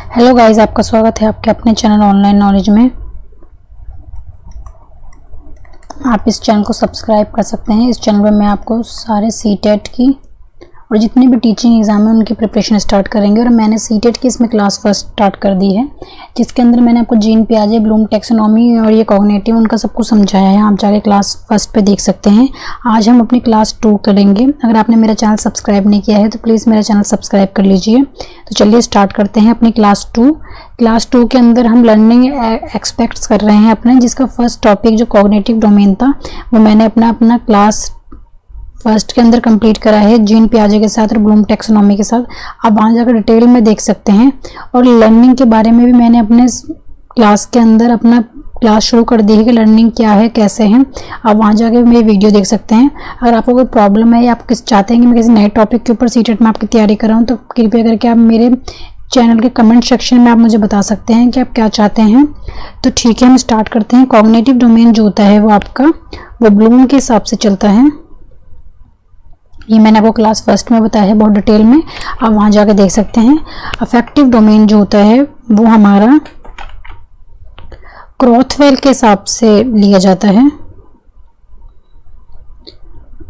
Hello guys, आपका स्वागत है आपके अपने चैनल ऑनलाइन नॉलेज में। आप इस चैनल को सब्सक्राइब कर सकते हैं। इस चैनल पर मैं आपको सारे सीटेट की और जितने भी टीचिंग एग्जाम है उनकी प्रिपरेशन स्टार्ट करेंगे। और मैंने सीटेट की इसमें क्लास फर्स्ट स्टार्ट कर दी है, जिसके अंदर मैंने आपको जीन पियाजे, ब्लूम टैक्सोनॉमी और ये कॉग्निटिव उनका सब कुछ समझाया है। आप जाके क्लास फर्स्ट पे देख सकते हैं। आज हम अपनी क्लास 2 करेंगे। अगर आपने मेरा चैनल सब्सक्राइब नहीं किया है तो प्लीज़ मेरा चैनल सब्सक्राइब कर लीजिए। तो चलिए स्टार्ट करते हैं अपनी क्लास 2। क्लास 2 के अंदर हम लर्निंग एक्सपेक्ट्स कर रहे हैं अपने, जिसका फर्स्ट टॉपिक जो कॉग्निटिव डोमेन था वो मैंने अपना क्लास फर्स्ट के अंदर कंप्लीट करा है जीन पियाजे के साथ और ब्लूम टैक्सोनॉमी के साथ। आप वहाँ जाकर डिटेल में देख सकते हैं। और लर्निंग के बारे में भी मैंने अपने क्लास के अंदर अपना क्लास शुरू कर दी है कि लर्निंग क्या है, कैसे है। आप वहाँ जाकर मेरी वीडियो देख सकते हैं। अगर आपको कोई प्रॉब्लम है या आप चाहते हैं कि मैं किसी नए टॉपिक के ऊपर सीटेट में आपकी तैयारी कर रहा हूँ, तो कृपया करके आप मेरे चैनल के कमेंट सेक्शन में आप मुझे बता सकते हैं कि आप क्या चाहते हैं। तो ठीक है, हम स्टार्ट करते हैं। कॉग्निटिव डोमेन जो होता है वो आपका ब्लूम के हिसाब से चलता है। ये मैंने आपको क्लास फर्स्ट में बताया है बहुत डिटेल में, आप वहाँ जाके देख सकते हैं। अफेक्टिव डोमेन जो होता है वो हमारा क्रॉथवेल के हिसाब से लिया जाता है,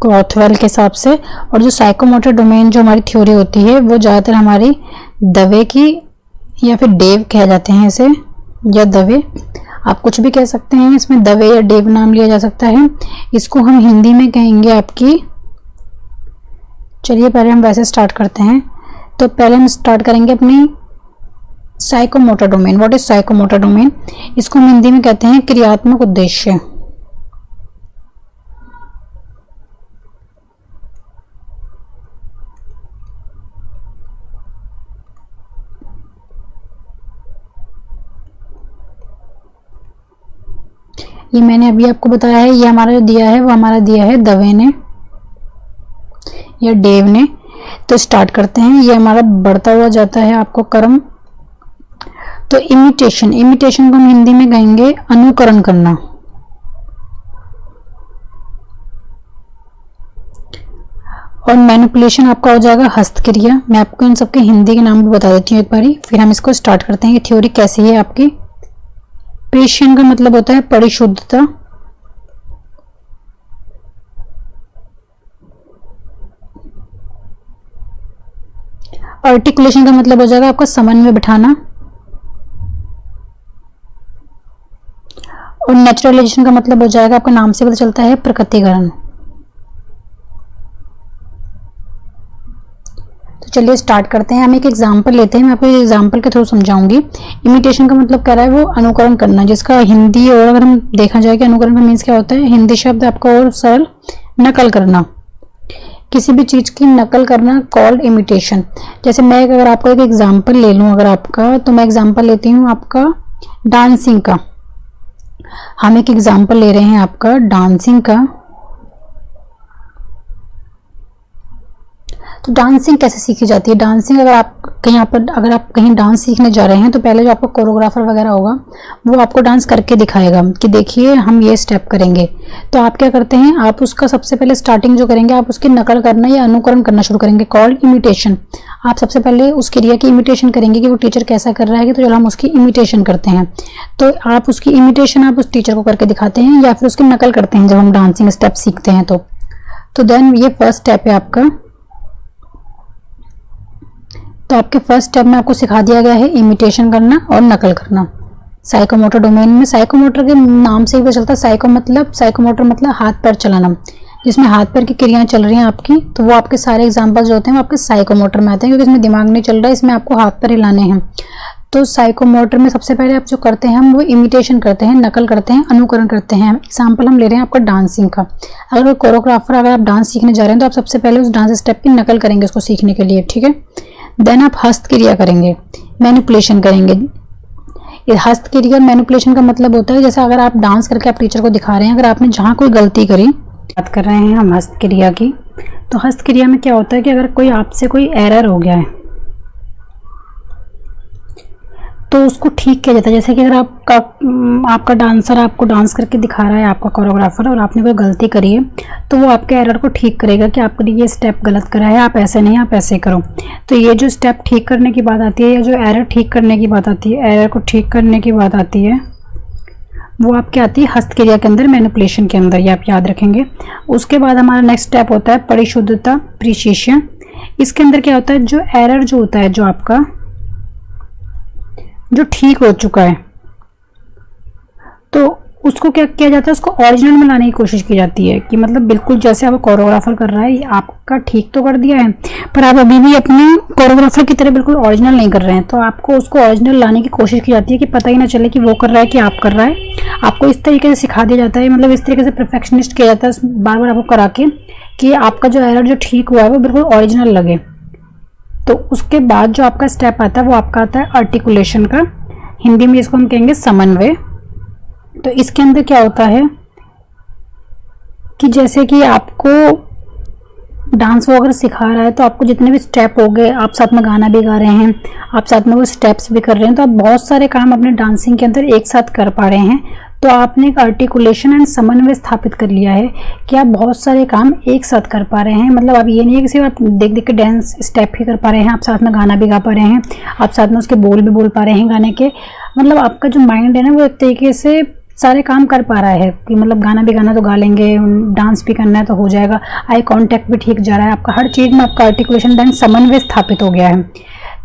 क्रॉथवेल के हिसाब से। और जो साइकोमोटर डोमेन जो हमारी थ्योरी होती है वो ज़्यादातर हमारी दवे की या फिर डेव कह जाते हैं इसे, या दवे, आप कुछ भी कह सकते हैं। इसमें दवे या डेव नाम लिया जा सकता है। इसको हम हिंदी में कहेंगे आपकी, चलिए पहले हम वैसे स्टार्ट करते हैं। तो पहले हम स्टार्ट करेंगे अपनी psychomotor domain. What is psychomotor domain? इसको हम हिंदी में कहते हैं क्रियात्मक उद्देश्य। ये मैंने अभी आपको बताया है। ये हमारा जो दिया है वो हमारा दिया है दवे ने या डेव ने। तो स्टार्ट करते हैं। ये हमारा बढ़ता हुआ जाता है आपको कर्म। तो इमिटेशन, इमिटेशन को हम हिंदी में कहेंगे अनुकरण करना। और मैनिपुलेशन आपका हो जाएगा हस्तक्रिया। मैं आपको इन सबके हिंदी के नाम भी बता देती हूँ एक बारी, फिर हम इसको स्टार्ट करते हैं कि थ्योरी कैसी है आपकी। पेशियन का मतलब होता है परिशुद्धता। आर्टिकुलेशन का मतलब हो जाएगा आपका समन्वय बिठाना। और नेचुरलाइजेशन का मतलब हो जाएगा, आपका नाम से पता चलता है, प्रकटीकरण। तो चलिए स्टार्ट करते हैं। हम एक एग्जांपल लेते हैं, मैं आपको एग्जांपल के थ्रू समझाऊंगी। इमिटेशन का मतलब कह रहा है वो अनुकरण करना, जिसका हिंदी और अगर हम देखा जाए कि अनुकरण का मीन्स क्या होता है, हिंदी शब्द आपका और सरल, नकल करना, किसी भी चीज की नकल करना, कॉल्ड इमिटेशन। जैसे मैं अगर आपको एक एग्जांपल ले लूं अगर आपका, तो मैं एग्जांपल लेती हूं आपका डांसिंग का। हम एक एग्जांपल ले रहे हैं आपका डांसिंग का। तो डांसिंग कैसे सीखी जाती है? डांसिंग अगर आप कहीं डांस सीखने जा रहे हैं तो पहले जो आपका कोरियोग्राफर वगैरह होगा वो आपको डांस करके दिखाएगा कि देखिए हम ये स्टेप करेंगे। तो आप क्या करते हैं, आप उसका सबसे पहले स्टार्टिंग जो करेंगे आप उसकी नकल करना या अनुकरण करना शुरू करेंगे, कॉल्ड इमिटेशन। आप सबसे पहले उस क्रिया की इमिटेशन करेंगे कि वो टीचर कैसा कर रहा है, तो चलो हम उसकी इमिटेशन करते हैं। तो आप उसकी इमिटेशन आप उस टीचर को करके दिखाते हैं या फिर उसकी नकल करते हैं जब हम डांसिंग स्टेप सीखते हैं। तो देन ये फर्स्ट स्टेप है आपका। तो आपके फर्स्ट स्टेप में आपको सिखा दिया गया है इमिटेशन करना और नकल करना साइकोमोटर डोमेन में। साइकोमोटर के नाम से ही पता चलता है, साइकोमोटर मतलब हाथ पैर चलाना, जिसमें हाथ पैर की क्रियाएं चल रही हैं आपकी। तो वो आपके सारे एग्जांपल जो होते हैं वो आपके साइकोमोटर में आते हैं, क्योंकि इसमें दिमाग नहीं चल रहा है, इसमें आपको हाथ पैर हिलाने हैं। तो साइकोमोटर में सबसे पहले आप जो करते हैं हम वो इमिटेशन करते हैं, नकल करते हैं, अनुकरण करते हैं। एग्जाम्पल हम ले रहे हैं आपका डांसिंग का। अगर कोरियोग्राफर अगर आप डांस सीखने जा रहे हैं तो आप सबसे पहले उस डांस स्टेप की नकल करेंगे उसको सीखने के लिए, ठीक है। देन आप हस्तक्रिया करेंगे, मैनिपुलेशन करेंगे। ये हस्तक्रिया और मैनिपुलेशन का मतलब होता है जैसे अगर आप डांस करके आप टीचर को दिखा रहे हैं, अगर आपने जहाँ कोई गलती करी, बात कर रहे हैं हम हस्तक्रिया की। तो हस्तक्रिया में क्या होता है कि अगर कोई आपसे कोई एरर हो गया है तो उसको ठीक किया जाता है। जैसे कि अगर आपका डांसर आपको डांस करके दिखा रहा है, आपका कोरियोग्राफर, और आपने कोई गलती करी है, तो वो आपके एरर को ठीक करेगा कि आपने ये स्टेप गलत करा है, आप ऐसे नहीं, आप ऐसे करो। तो ये जो स्टेप ठीक करने की बात आती है, या जो एरर ठीक करने की बात आती है, एरर को ठीक करने की बात आती है, वो आपकी आती है हस्तक्रिया के अंदर, मैनिपुलेशन के अंदर, ये आप याद रखेंगे। उसके बाद हमारा नेक्स्ट स्टेप होता है परिशुद्धता, प्रिसिशन। इसके अंदर क्या होता है, जो एरर जो होता है, जो आपका जो ठीक हो चुका है, तो उसको क्या किया जाता है, उसको ओरिजिनल में लाने की कोशिश की जाती है। कि मतलब बिल्कुल जैसे आप कोरियोग्राफर कर रहा है, आपका ठीक तो कर दिया है, पर आप अभी भी अपने कोरियोग्राफर की तरह बिल्कुल ओरिजिनल नहीं कर रहे हैं। तो आपको उसको ओरिजिनल लाने की कोशिश की जाती है कि पता ही ना चले कि वो कर रहा है कि आप कर रहा है। आपको इस तरीके से सिखा दिया जाता है, मतलब इस तरीके से परफेक्शनिस्ट किया जाता है बार बार आपको करा के, कि आपका जो एरर जो ठीक हुआ है वो बिल्कुल ओरिजिनल लगे। तो उसके बाद जो आपका स्टेप आता है वो आपका आता है आर्टिकुलेशन का, हिंदी में इसको हम कहेंगे समन्वय। तो इसके अंदर क्या होता है कि जैसे कि आपको डांस वगैरह सिखा रहा है, तो आपको जितने भी स्टेप हो गए, आप साथ में गाना भी गा रहे हैं, आप साथ में वो स्टेप्स भी कर रहे हैं, तो आप बहुत सारे काम अपने डांसिंग के अंदर एक साथ कर पा रहे हैं। तो आपने एक आर्टिकुलेशन एंड समन्वय स्थापित कर लिया है कि आप बहुत सारे काम एक साथ कर पा रहे हैं। मतलब आप ये नहीं है कि सिर्फ आप देख देख के डांस स्टेप ही कर पा रहे हैं, आप साथ में गाना भी गा पा रहे हैं, आप साथ में उसके बोल भी बोल पा रहे हैं गाने के। मतलब आपका जो माइंड है ना, वो एक तरीके से सारे काम कर पा रहा है कि मतलब गाना भी गाना तो गा लेंगे, डांस भी करना है तो हो जाएगा, आई कांटेक्ट भी ठीक जा रहा है, आपका हर चीज़ में आपका आर्टिकुलेशन देन समन्वय स्थापित हो गया है।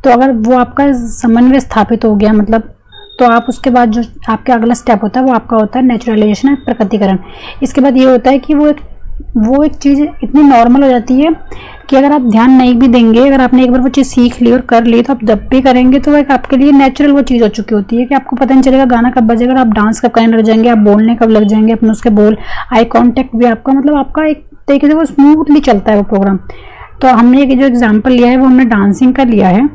तो अगर वो आपका समन्वय स्थापित हो गया, मतलब तो आप उसके बाद जो आपका अगला स्टेप होता है वो आपका होता है नेचुरलाइजेशन, प्रकटीकरण। इसके बाद ये होता है कि वो एक चीज़ इतनी नॉर्मल हो जाती है कि अगर आप ध्यान नहीं भी देंगे, अगर आपने एक बार वो चीज़ सीख ली और कर ली, तो आप जब भी करेंगे तो एक आपके लिए नेचुरल वो चीज़ हो चुकी होती है कि आपको पता नहीं चलेगा गाना कब बजेगा, आप डांस कब करने लग जाएंगे, आप बोलने कब लग जाएंगे, अपने उसके बोल, आई कांटेक्ट भी आपका, मतलब आपका एक तरीके से वो स्मूथली चलता है वो प्रोग्राम। तो हमने जो एग्जाम्पल लिया है वो हमने डांसिंग का लिया है।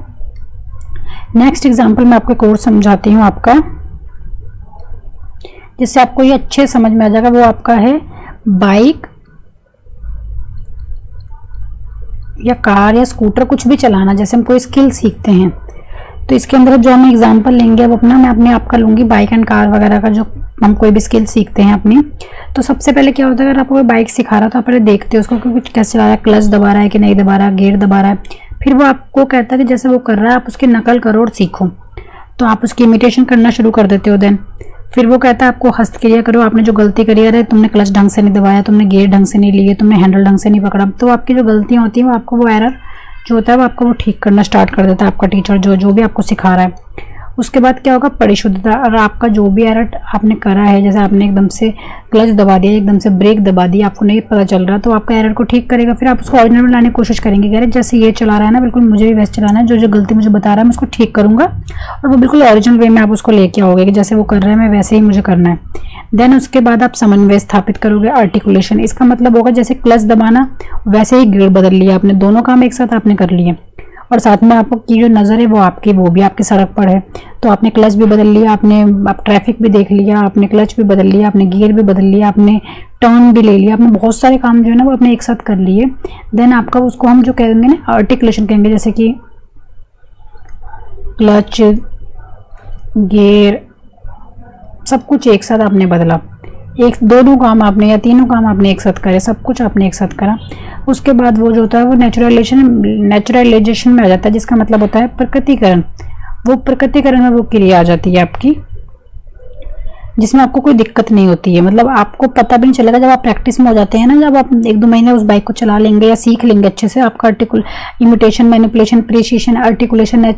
नेक्स्ट एग्जाम्पल मैं आपको कोर्स समझाती हूँ आपका, जिससे आपको ये अच्छे समझ में आ जाएगा। वो आपका है बाइक या कार या स्कूटर, कुछ भी चलाना, जैसे हम कोई स्किल सीखते हैं। तो इसके अंदर जो हम एग्जांपल लेंगे, अब अपना मैं अपने आपका लूँगी बाइक एंड कार वगैरह का, जो हम कोई भी स्किल सीखते हैं अपनी। तो सबसे पहले क्या होता है, अगर आपको कोई बाइक सिखा रहा है तो आप पहले देखते हो उसको कि कुछ कैसे चला रहा है, क्लच दबा रहा है कि नहीं दबा रहा है, गियर दबा रहा है। फिर वो आपको कहता है कि जैसे वो कर रहा है आप उसकी नकल करो और सीखो, तो आप उसकी इमिटेशन करना शुरू कर देते हो। देन फिर वो कहता है आपको हस्तक्रिया करो, आपने जो गलती करी है, तुमने क्लच ढंग से नहीं दबाया, तुमने गियर ढंग से नहीं लिए, तुमने हैंडल ढंग से नहीं पकड़ा, तो आपकी जो गलतियाँ होती हैं वो आपको वो एरर जो होता है वो आपको वो ठीक करना स्टार्ट कर देता है आपका टीचर, जो भी आपको सिखा रहा है। उसके बाद क्या होगा, परिशुद्धता। अगर आपका जो भी एरर आपने करा है, जैसे आपने एकदम से क्लच दबा दिया, एकदम से ब्रेक दबा दी, आपको नहीं पता चल रहा, तो आपका एरर को ठीक करेगा। फिर आप उसको ओरिजिनल में लाने की कोशिश करेंगे कि अरे जैसे ये चला रहा है ना, बिल्कुल मुझे भी वैसे चलाना है, जो गलती मुझे बता रहा है मैं उसको ठीक करूंगा, और वो बिल्कुल ओरिजिनल वे में आप उसको लेके आओगे कि जैसे वो कर रहा है मैं वैसे ही मुझे करना है। देन उसके बाद आप समन्वय स्थापित करोगे, आर्टिकुलेशन। इसका मतलब होगा जैसे क्लच दबाना वैसे ही गियर बदल लिया आपने, दोनों काम एक साथ आपने कर लिए। और साथ में आपकी जो नज़र है वो भी आपकी सड़क पर है, तो आपने क्लच भी बदल लिया, आप ट्रैफिक भी देख लिया, आपने क्लच भी बदल लिया, आपने गियर भी बदल लिया, आपने टर्न भी ले लिया, आपने बहुत सारे काम जो है ना वो आपने एक साथ कर लिए। देन आपका उसको हम जो कहेंगे ना आर्टिकुलेशन कहेंगे, जैसे कि क्लच, गियर, सब कुछ एक साथ आपने बदला, एक दोनों काम आपने या तीनों काम आपने एक साथ करे, सब कुछ आपने एक साथ करा। उसके बाद वो जो होता है वो नेचुरलाइजेशन में आ जाता है, जिसका मतलब होता है प्रकटीकरण। वो प्रकटीकरण में वो क्रिया आ जाती है आपकी, जिसमें आपको कोई दिक्कत नहीं होती है, मतलब आपको पता भी नहीं चलेगा जब आप प्रैक्टिस में हो जाते हैं ना, जब आप 1-2 महीने उस बाइक को चला लेंगे या सीख लेंगे अच्छे से, आपका इमिटेशन, मैनिपुलेशन, प्रिसिशन, आर्टिकुलेशन,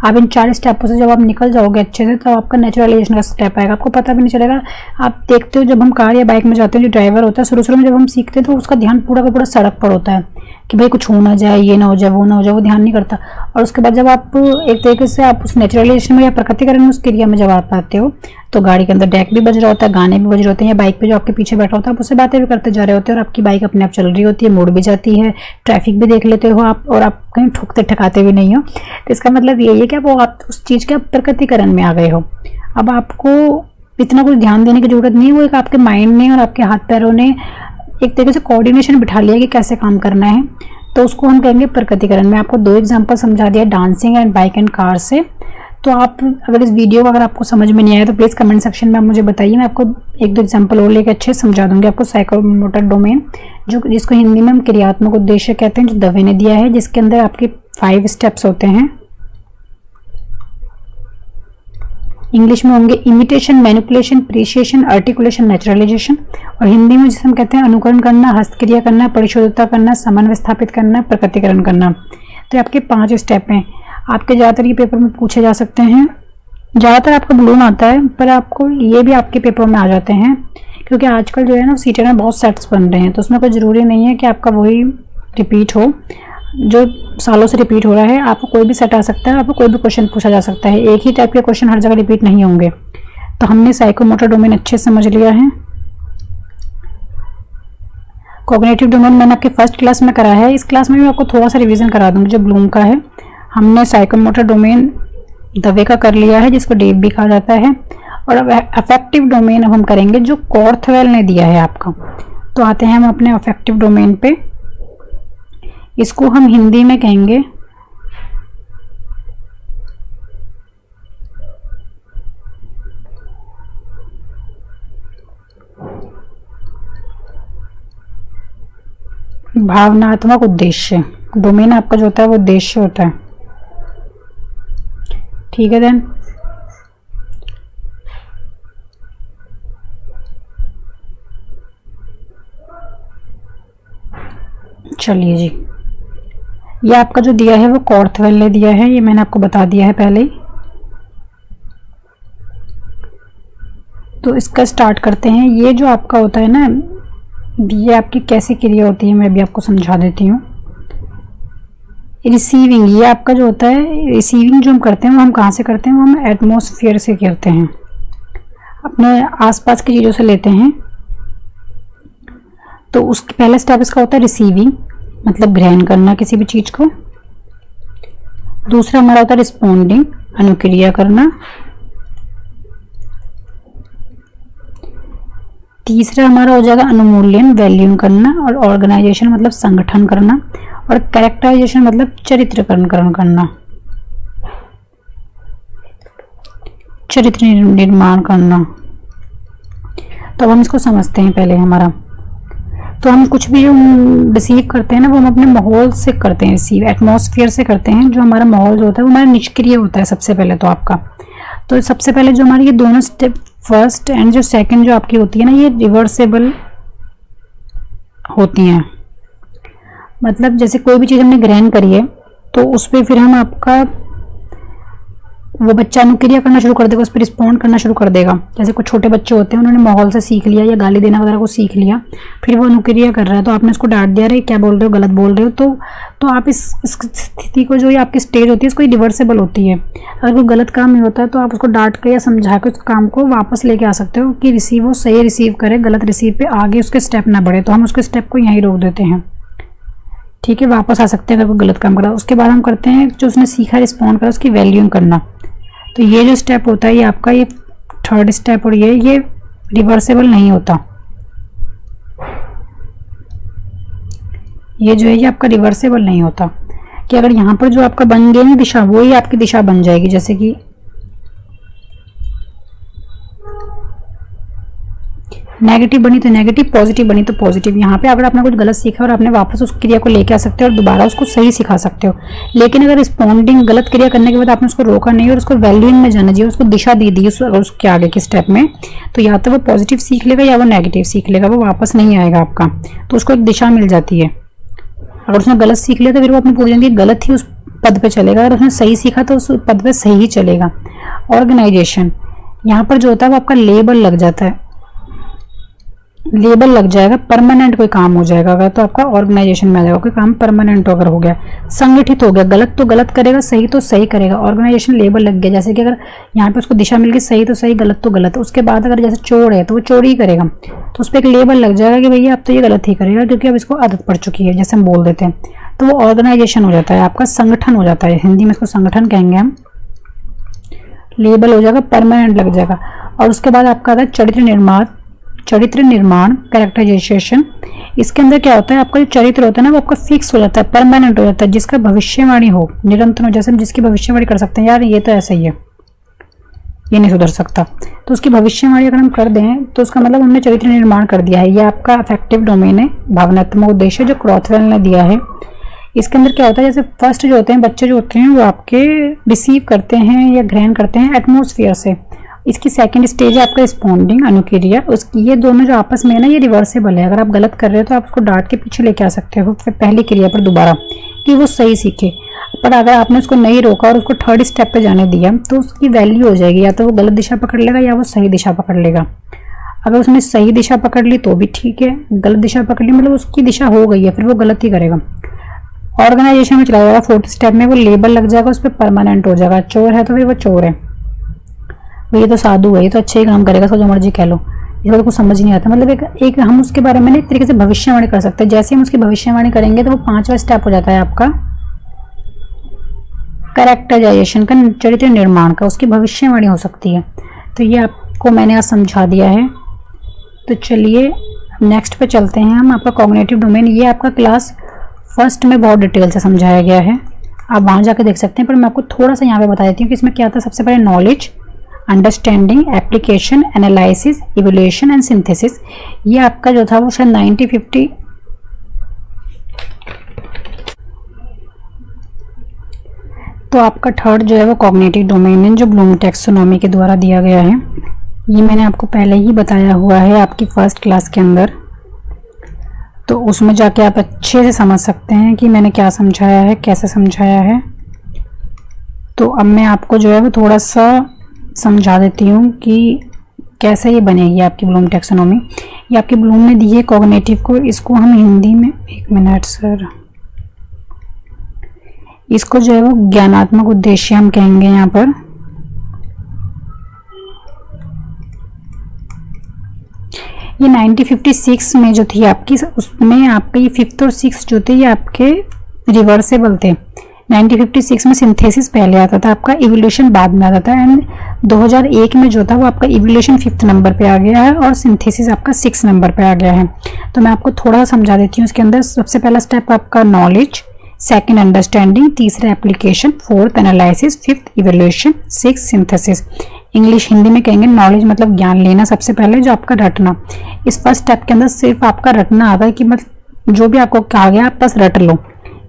आप इन 4 स्टेपों से जब आप निकल जाओगे अच्छे से, तो आपका नेचुरलाइजेशन का स्टेप आएगा, आपको पता भी नहीं चलेगा। आप देखते हो जब हम कार या बाइक में जाते हैं, जो ड्राइवर होता है शुरू में जब हम सीखते हैं तो उसका ध्यान पूरा का पूरा सड़क पर होता है कि भाई कुछ हो ना जाए, ये ना हो जाए, वो ना हो जाए, वो ध्यान नहीं करता। और उसके बाद जब आप एक तरीके से आप उस नेचुरलाइजेशन में या प्रकटीकरण में उस क्रिया में जब आप आते हो, तो गाड़ी के अंदर डेक भी बज रहा होता है, गाने भी बज रहे होते हैं, या बाइक पे जो आपके पीछे बैठा होता है आप उससे बातें भी करते जा रहे होते हैं, और आपकी बाइक अपने आप चल रही होती है, मुड़ भी जाती है, ट्रैफिक भी देख लेते हो आप, और आप कहीं ठुकते ठकाते भी नहीं हो। तो इसका मतलब यही है कि आप उस चीज़ के प्रकटीकरण में आ गए हो। अब आपको इतना कुछ ध्यान देने की जरूरत नहीं है, वो एक आपके माइंड ने और आपके हाथ पैरों ने एक तरीके से कोऑर्डिनेशन बिठा लिया कि कैसे काम करना है, तो उसको हम कहेंगे प्रकटीकरण। मैं आपको 2 एग्जांपल समझा दिया, dancing and bike and car से। तो आप अगर इस वीडियो को अगर आपको समझ में नहीं आया तो प्लीज़ कमेंट सेक्शन में आप मुझे बताइए, मैं आपको एक दो एग्जांपल और लेके अच्छे से समझा दूंगी आपको। साइकोमोटर डोमेन जिसको हिंदी में हम क्रियात्मक उद्देश्य कहते हैं, जो दवे ने दिया है, जिसके अंदर आपके 5 स्टेप्स होते हैं। इंग्लिश में होंगे इमिटेशन, मैनिपुलेशन, प्रिसिएशन, आर्टिकुलेशन, नेचुरलाइजेशन, और हिंदी में जिसे हम कहते हैं अनुकरण करना, हस्तक्रिया करना, परिशुद्धता करना, समन्वय स्थापित करना, प्रकटीकरण करना। तो आपके 5 स्टेप हैं। आपके ज़्यादातर ये पेपर में पूछे जा सकते हैं। ज़्यादातर आपका बलून आता है, पर आपको ये भी आपके पेपर में आ जाते हैं, क्योंकि आजकल जो है ना सीटेट में बहुत सेट्स बन रहे हैं, तो उसमें कोई ज़रूरी नहीं है कि आपका वही रिपीट हो जो सालों से रिपीट हो रहा है। आपको कोई भी सेट आ सकता है, आपको कोई भी क्वेश्चन पूछा जा सकता है, एक ही टाइप के क्वेश्चन हर जगह रिपीट नहीं होंगे। तो हमने साइकोमोटर डोमेन अच्छे से समझ लिया है। कॉग्निटिव डोमेन मैंने आपके फर्स्ट क्लास में करा है, इस क्लास में भी आपको थोड़ा सा रिवीजन करा दूंगी जो ब्लूम का है। हमने साइकोमोटर डोमेन दवे का कर लिया है, जिसको डेव भी कहा जाता है, और अब अफेक्टिव डोमेन अब हम करेंगे जो कॉर्थवेल ने दिया है आपका। तो आते हैं हम अपने अफेक्टिव डोमेन पे। इसको हम हिंदी में कहेंगे भावनात्मक उद्देश्य। डोमेन आपका जो होता है वो उद्देश्य होता है, ठीक है। देन चलिए जी, ये आपका जो दिया है वो कॉर्थवेल ने दिया है, ये मैंने आपको बता दिया है पहले ही। तो इसका स्टार्ट करते हैं। ये जो आपका होता है ना, ये आपकी कैसी क्रिया होती है मैं भी आपको समझा देती हूँ। रिसीविंग, ये आपका जो होता है रिसीविंग जो हम करते हैं वो हम कहाँ से करते हैं, वो हम एटमॉस्फेयर से करते हैं, अपने आसपास की चीज़ों से लेते हैं। तो उसका पहला स्टेप इसका होता है रिसीविंग, मतलब ग्रहण करना किसी भी चीज़ को। दूसरा हमारा होता है रिस्पोंडिंग, अनुक्रिया करना। तीसरा हमारा हो जाएगा अनुमूल्यन, वैल्यूम करना। और ऑर्गेनाइजेशन मतलब संगठन करना। और कैरेक्टराइजेशन मतलब चरित्रकरण करना, चरित्र निर्माण करना। तो हम इसको समझते हैं पहले। हमारा तो हम कुछ भी जो रिसीव करते हैं ना, वो हम अपने माहौल से करते हैं, रिसीव एटमॉस्फेयर से करते हैं। जो हमारा माहौल जो होता है वो हमारा निष्क्रिय होता है सबसे पहले तो आपका। तो सबसे पहले जो हमारी ये दोनों स्टेप, फर्स्ट एंड जो सेकंड जो आपकी होती है ना, ये रिवर्सेबल होती हैं। मतलब जैसे कोई भी चीज़ हमने ग्रहण करी है तो उस पर फिर हम आपका वो बच्चा अनुक्रिया करना शुरू कर देगा, उस पर रिस्पॉन्ड करना शुरू कर देगा। जैसे कुछ छोटे बच्चे होते हैं, उन्होंने माहौल से सीख लिया या गाली देना वगैरह को सीख लिया, फिर वो अनुक्रिया कर रहा है, तो आपने उसको डांट दिया, अरे क्या बोल रहे हो, गलत बोल रहे हो। तो आप इस स्थिति को, जो ये आपकी स्टेज होती है, इसको रिवर्सेबल होती है। अगर कोई गलत काम नहीं होता है तो आप उसको डांट के या समझा के उस काम को वापस लेके आ सकते हो कि रिसीव वो सही रिसीव करे, गलत रिसीव पे आगे उसके स्टेप ना बढ़े। तो हम उसके स्टेप को यहीं रोक देते हैं, ठीक है। वापस आ सकते हैं अगर कोई गलत काम करा। उसके बाद हम करते हैं जो उसने सीखा, रिस्पॉन्ड करा, उसकी वैल्यूइंग करना। तो ये जो स्टेप होता है ये आपका ये थर्ड स्टेप, और ये रिवर्सेबल नहीं होता। ये जो है ये आपका रिवर्सेबल नहीं होता कि अगर यहाँ पर जो आपका बन गई ना दिशा, वो ही आपकी दिशा बन जाएगी। जैसे कि नेगेटिव बनी तो नेगेटिव, पॉजिटिव बनी तो पॉजिटिव। यहाँ पे अगर आपने कुछ गलत सीखा और आपने वापस उस क्रिया को लेके आ सकते हो और दोबारा उसको सही सिखा सकते हो। लेकिन अगर रिस्पॉन्डिंग गलत क्रिया करने के बाद आपने उसको रोका नहीं और उसको वैल्यूइंग में जाना चाहिए, उसको दिशा दे दी उसके आगे के स्टेप में, तो या तो वो पॉजिटिव सीख लेगा या वो नेगेटिव सीख लेगा, वो वापस नहीं आएगा आपका। तो उसको एक दिशा मिल जाती है। अगर उसने गलत सीख लिया तो फिर वो अपनी पूरी जिंदगी गलत ही उस पद पे चलेगा, अगर उसने सही सीखा तो उस पद पे सही ही चलेगा। ऑर्गेनाइजेशन, यहाँ पर जो होता है वो आपका लेबल लग जाता है, लेबल लग जाएगा, परमानेंट कोई काम हो जाएगा अगर, तो आपका ऑर्गेनाइजेशन में आ जाएगा। कोई काम परमानेंट अगर हो गया, संगठित हो गया, गलत तो गलत करेगा, सही तो सही करेगा। ऑर्गेनाइजेशन लेबल लग गया, जैसे कि अगर यहाँ पे उसको दिशा मिल गई, सही तो सही, गलत तो गलत। उसके बाद अगर जैसे चोर है तो वो चोरी ही करेगा, तो उस पर एक लेबल लग जाएगा कि भैया अब तो ये गलत ही करेगा, क्योंकि अब इसको आदत पड़ चुकी है, जैसे हम बोल देते हैं। तो वो ऑर्गेनाइजेशन हो जाता है, आपका संगठन हो जाता है, हिंदी में इसको संगठन कहेंगे हम। लेबल हो जाएगा, परमानेंट लग जाएगा। और उसके बाद आपका आता है चरित्र निर्माण, कैरेक्टराइजेशन। इसके अंदर क्या होता है, आपका जो चरित्र होता है ना वो आपका फिक्स हो जाता है, परमानेंट हो जाता है, जिसका भविष्यवाणी हो, निरंतर हो। जैसे हम जिसकी भविष्यवाणी कर सकते हैं, यार ये तो ऐसा ही है, ये नहीं सुधर सकता। तो उसकी भविष्यवाणी अगर हम कर दें तो उसका मतलब हमने चरित्र निर्माण कर दिया है। ये आपका अफेक्टिव डोमेन है, भावनात्मक उद्देश्य जो क्रॉथवेल ने दिया है। इसके अंदर क्या होता है, जैसे फर्स्ट जो होते हैं बच्चे जो होते हैं वो आपके रिसीव करते हैं या ग्रहण करते हैं एटमोसफियर से। इसकी सेकंड स्टेज है आपका रिस्पॉन्डिंग अनुक्रिया। उसकी ये दोनों जो आपस में है ना, ये रिवर्सेबल है। अगर आप गलत कर रहे हो तो आप उसको डांट के पीछे लेके आ सकते हो फिर पहली क्रिया पर दोबारा, कि वो सही सीखे। पर अगर आपने उसको नहीं रोका और उसको थर्ड स्टेप पे जाने दिया तो उसकी वैल्यू हो जाएगी, या तो वो गलत दिशा पकड़ लेगा या वो सही दिशा पकड़ लेगा। अगर उसने सही दिशा पकड़ ली तो भी ठीक है, गलत दिशा पकड़ ली मतलब उसकी दिशा हो गई है, फिर वो गलत ही करेगा। ऑर्गेनाइजेशन में चला जाएगा फोर्थ स्टेप में, वो लेबल लग जाएगा, उस पर परमानेंट हो जाएगा। चोर है तो फिर वो चोर है, ये तो साधु है, ये तो अच्छे ही काम करेगा, उसको जो मर्जी कह लो, इसको तो कुछ समझ नहीं आता। मतलब एक हम उसके बारे में एक तरीके से भविष्यवाणी कर सकते हैं। जैसे हम उसकी भविष्यवाणी करेंगे तो वो 5वां स्टेप हो जाता है आपका कैरेक्टराइजेशन का, चरित्र निर्माण का, उसकी भविष्यवाणी हो सकती है। तो ये आपको मैंने आज समझा दिया है। तो चलिए नेक्स्ट पे चलते हैं हम। आपका कॉग्निटिव डोमेन, ये आपका क्लास फर्स्ट में बहुत डिटेल से समझाया गया है, आप वहाँ जाकर देख सकते हैं। पर मैं आपको थोड़ा सा यहाँ पे बता देती हूँ कि इसमें क्या था। सबसे पहले knowledge, understanding, application, analysis, evolution and synthesis. ये आपका जो था वो शायद 90-50 तो आपका थर्ड जो है वो कॉग्निटिव डोमेन है, जो ब्लूम टैक्सोनॉमी के द्वारा दिया गया है। ये मैंने आपको पहले ही बताया हुआ है आपकी फर्स्ट क्लास के अंदर, तो उसमें जाके आप अच्छे से समझ सकते हैं कि मैंने क्या समझाया है, कैसे समझाया है। तो अब मैं आपको जो है वो थोड़ा सा समझा देती हूँ कि कैसे ये बनेगी आपकी ब्लूम टैक्सोनॉमी। ये आपकी ब्लूम ने दी है कॉग्निटिव को, इसको हम हिंदी में, एक मिनट सर, इसको जो है वो ज्ञानात्मक उद्देश्य हम कहेंगे यहाँ पर। ये 1956 में जो थी आपकी, उसमें आपके ये 5th और 6th जो थे ये आपके रिवर्सेबल थे। 1956 में सिंथेसिस पहले आता था आपका, इवोल्यूशन बाद में आता था। एंड 2001 में जो था वो आपका इवोल्यूशन 5th नंबर पे आ गया है और सिंथेसिस आपका 6th नंबर पे आ गया है। तो मैं आपको थोड़ा समझा देती हूँ। इसके अंदर सबसे पहला स्टेप आपका नॉलेज, सेकंड अंडरस्टैंडिंग, तीसरा application, fourth analysis, fifth evolution, six synthesis. English Hindi में कहेंगे नॉलेज मतलब ज्ञान लेना, सबसे पहले जो आपका रटना। इस फर्स्ट स्टेप के अंदर सिर्फ आपका रटना आता है कि मतलब जो भी आपको कहा गया आप बस रट लो,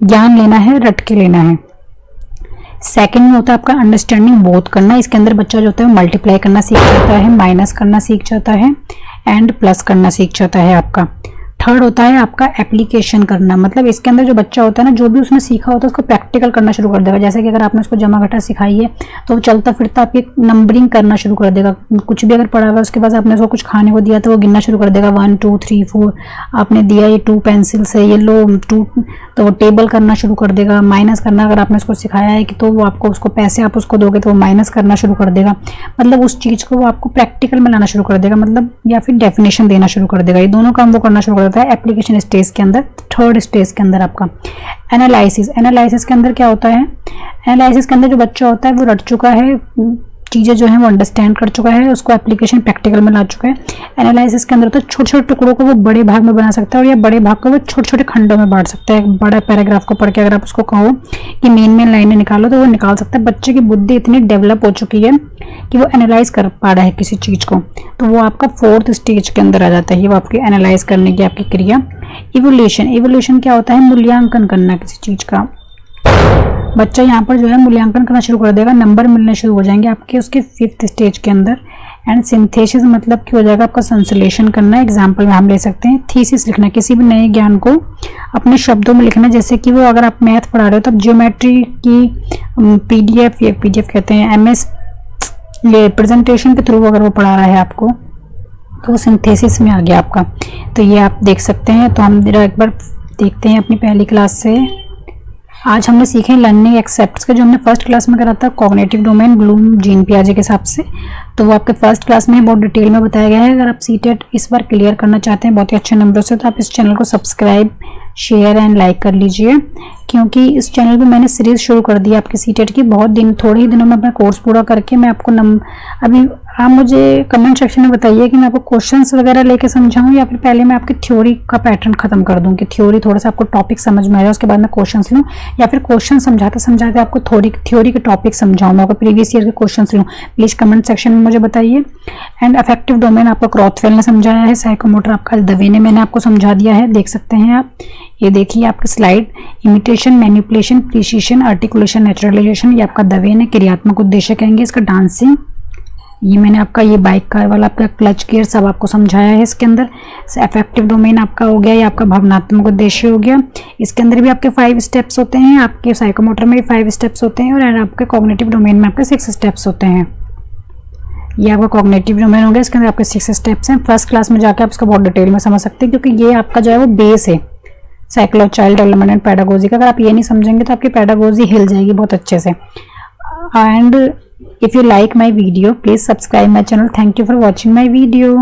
ज्ञान लेना है, रट के लेना है। सेकंड में होता है आपका अंडरस्टैंडिंग, बोध करना। इसके अंदर बच्चा जो होता है मल्टीप्लाई करना सीख जाता है, माइनस करना सीख जाता है एंड प्लस करना सीख जाता है आपका। थर्ड होता है आपका एप्लीकेशन करना, मतलब इसके अंदर जो बच्चा होता है ना, जो भी उसने सीखा होता है उसको प्रैक्टिकल करना शुरू कर देगा। जैसे कि अगर आपने उसको जमा घटा सिखाई है तो वो चलता फिरता आपकी नंबरिंग करना शुरू कर देगा। कुछ भी अगर पढ़ा हुआ है उसके बाद आपने उसको कुछ खाने को दिया तो वो गिनना शुरू कर देगा, 1 2 3 4। आपने दिया ये 2 पेंसिल से, ये लो 2, तो वो टेबल करना शुरू कर देगा। माइनस करना अगर आपने उसको सिखाया है कि तो वो आपको उसको पैसे आप उसको दोगे तो वो माइनस करना शुरू कर देगा। मतलब उस चीज़ को वो आपको प्रैक्टिकल में लाना शुरू कर देगा, मतलब या फिर डेफिनेशन देना शुरू कर देगा। ये दोनों काम वो करना शुरू कर देता है एप्लीकेशन स्टेज के अंदर। थर्ड स्टेज के अंदर आपका एनालिसिस। एनालिसिस के अंदर क्या होता है, एनालिसिस के अंदर जो बच्चा होता है वो रट चुका है, चीज़ें जो है वो अंडरस्टैंड कर चुका है, उसको एप्लीकेशन प्रैक्टिकल में ला चुका है। एनालिसिस के अंदर होता है छोटे छोटे टुकड़ों को वो बड़े भाग में बना सकता है और या बड़े भाग को वो छोटे छोटे खंडों में बांट सकता है। बड़ा पैराग्राफ को पढ़ के अगर आप उसको कहो कि मेन लाइनें निकालो तो वो निकाल सकता है। बच्चे की बुद्धि इतनी डेवलप हो चुकी है कि वो एनालाइज कर पा रहा है किसी चीज़ को, तो वो आपका फोर्थ स्टेज के अंदर आ जाता है। वो आपकी एनालाइज करने की आपकी क्रिया। इवोल्यूशन, इवोल्यूशन क्या होता है, मूल्यांकन करना किसी चीज़ का। बच्चा यहाँ पर जो है मूल्यांकन करना शुरू कर देगा, नंबर मिलने शुरू हो जाएंगे आपके उसके फिफ्थ स्टेज के अंदर। एंड सिंथेसिस मतलब क्या हो जाएगा आपका संश्लेषण करना। एग्जाम्पल में हम ले सकते हैं थीसिस लिखना, किसी भी नए ज्ञान को अपने शब्दों में लिखना। जैसे कि वो अगर आप मैथ पढ़ा रहे हो तब ज्योमेट्री की पीडीएफ कहते हैं, एमएस ये प्रेजेंटेशन के थ्रू अगर वो पढ़ा रहा है आपको तो वो सिंथेसिस में आ गया आपका। तो ये आप देख सकते हैं। तो हम एक बार देखते हैं अपनी पहली क्लास से। आज हमने सीखे लर्निंग एक्सेप्ट्स का, जो हमने फर्स्ट क्लास में करा था कॉग्निटिव डोमेन ब्लूम जीन पियाजे के हिसाब से। तो वो आपके फर्स्ट क्लास में बहुत डिटेल में बताया गया है। अगर आप सीटेट इस बार क्लियर करना चाहते हैं बहुत ही अच्छे नंबरों से तो आप इस चैनल को सब्सक्राइब, शेयर एंड लाइक कर लीजिए। क्योंकि इस चैनल पे मैंने सीरीज शुरू कर दी आपकी सीटेट की। बहुत दिन, थोड़े ही दिनों में अपना कोर्स पूरा करके मैं आपको अभी आप मुझे कमेंट सेक्शन में बताइए कि मैं आपको क्वेश्चंस वगैरह लेके समझाऊं या फिर पहले मैं आपकी थ्योरी का पैटर्न खत्म कर दूं कि थ्योरी थोड़ा सा आपको टॉपिक समझ में आए, उसके बाद मैं क्वेश्चंस लूं, या फिर क्वेश्चन समझाते समझाते आपको थ्योरी के टॉपिक समझाऊं, मैं आपको प्रीवियस ईयर के क्वेश्चंस लूं। प्लीज कमेंट सेक्शन में मुझे बताइए। एंड अफेक्टिव डोमेन आपका क्रॉथवेल ने समझाया है, साइकोमोटर आपका दवे ने मैंने आपको समझा दिया है, देख सकते हैं आप। ये देखिए आपका slide, imitation, manipulation, precision, articulation, naturalisation, ये आपका दवे ने क्रियात्मक उद्देश्य कहेंगे इसका। डांसिंग, ये मैंने आपका ये बाइक कार वाला आपका क्लच गियर सब आपको समझाया है इसके अंदर। अफेक्टिव डोमेन आपका हो गया, ये आपका भावनात्मक उद्देश्य हो गया। इसके अंदर भी आपके 5 स्टेप्स होते हैं, आपके साइकोमोटर में भी 5 स्टेप्स होते हैं, और आपके कॉग्निटिव डोमेन में आपके 6 स्टेप्स होते हैं। ये आपका कॉग्निटिव डोमेन हो गया, इसके अंदर आपके 6 स्टेप्स हैं। फर्स्ट क्लास में जाकर आप इसका बहुत डिटेल में समझ सकते हैं, क्योंकि ये आपका जो है वो बेस है psychology, child development and pedagogy का। अगर आप ये नहीं समझेंगे तो आपकी पेडागोजी हिल जाएगी बहुत अच्छे से। And if you like my video, please subscribe my channel. Thank you for watching my video.